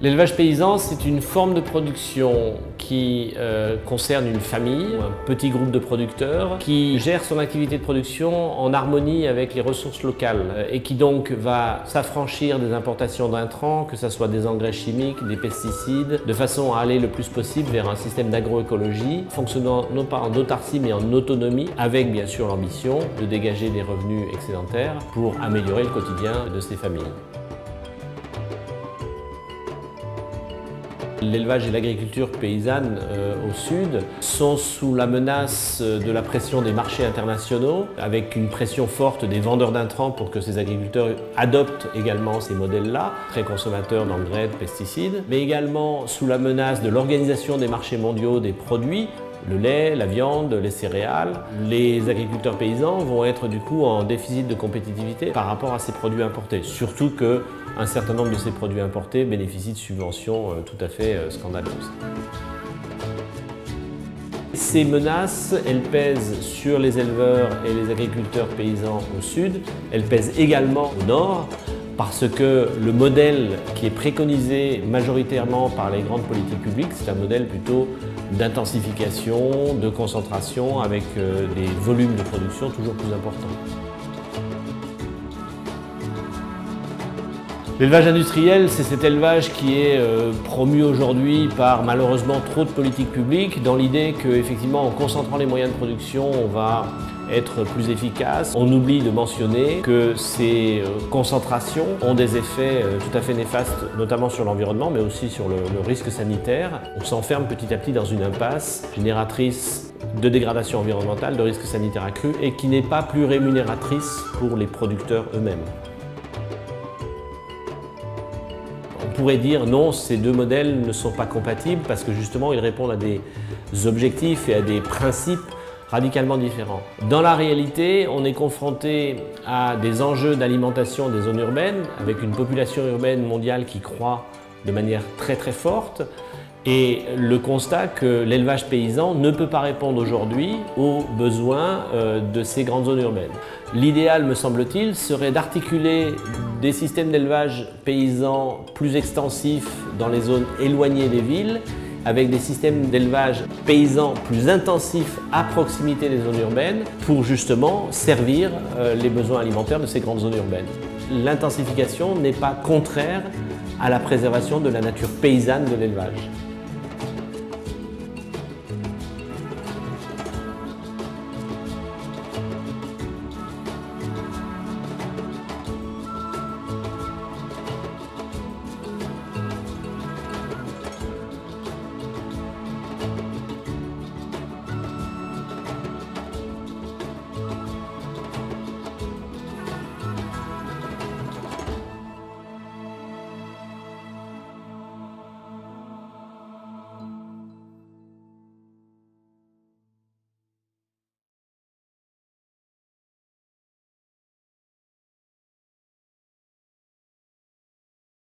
L'élevage paysan, c'est une forme de production qui concerne une famille, un petit groupe de producteurs qui gère son activité de production en harmonie avec les ressources locales et qui donc va s'affranchir des importations d'intrants, que ce soit des engrais chimiques, des pesticides, de façon à aller le plus possible vers un système d'agroécologie fonctionnant non pas en autarcie mais en autonomie, avec bien sûr l'ambition de dégager des revenus excédentaires pour améliorer le quotidien de ces familles. L'élevage et l'agriculture paysanne au sud sont sous la menace de la pression des marchés internationaux, avec une pression forte des vendeurs d'intrants pour que ces agriculteurs adoptent également ces modèles-là, très consommateurs d'engrais, de pesticides, mais également sous la menace de l'organisation des marchés mondiaux des produits, le lait, la viande, les céréales. Les agriculteurs paysans vont être du coup en déficit de compétitivité par rapport à ces produits importés. Surtout qu'un certain nombre de ces produits importés bénéficient de subventions tout à fait scandaleuses. Ces menaces, elles pèsent sur les éleveurs et les agriculteurs paysans au sud. Elles pèsent également au nord, parce que le modèle qui est préconisé majoritairement par les grandes politiques publiques, c'est un modèle plutôt d'intensification, de concentration, avec des volumes de production toujours plus importants. L'élevage industriel, c'est cet élevage qui est promu aujourd'hui par malheureusement trop de politiques publiques, dans l'idée qu'effectivement en concentrant les moyens de production, on va être plus efficace. On oublie de mentionner que ces concentrations ont des effets tout à fait néfastes, notamment sur l'environnement, mais aussi sur le risque sanitaire. On s'enferme petit à petit dans une impasse génératrice de dégradation environnementale, de risque sanitaire accru, et qui n'est pas plus rémunératrice pour les producteurs eux-mêmes. On pourrait dire non, ces deux modèles ne sont pas compatibles parce que justement ils répondent à des objectifs et à des principes radicalement différents. Dans la réalité, on est confronté à des enjeux d'alimentation des zones urbaines, avec une population urbaine mondiale qui croît de manière très forte, et le constat que l'élevage paysan ne peut pas répondre aujourd'hui aux besoins de ces grandes zones urbaines. L'idéal, me semble-t-il, serait d'articuler des systèmes d'élevage paysans plus extensifs dans les zones éloignées des villes, avec des systèmes d'élevage paysans plus intensifs à proximité des zones urbaines pour justement servir les besoins alimentaires de ces grandes zones urbaines. L'intensification n'est pas contraire à la préservation de la nature paysanne de l'élevage.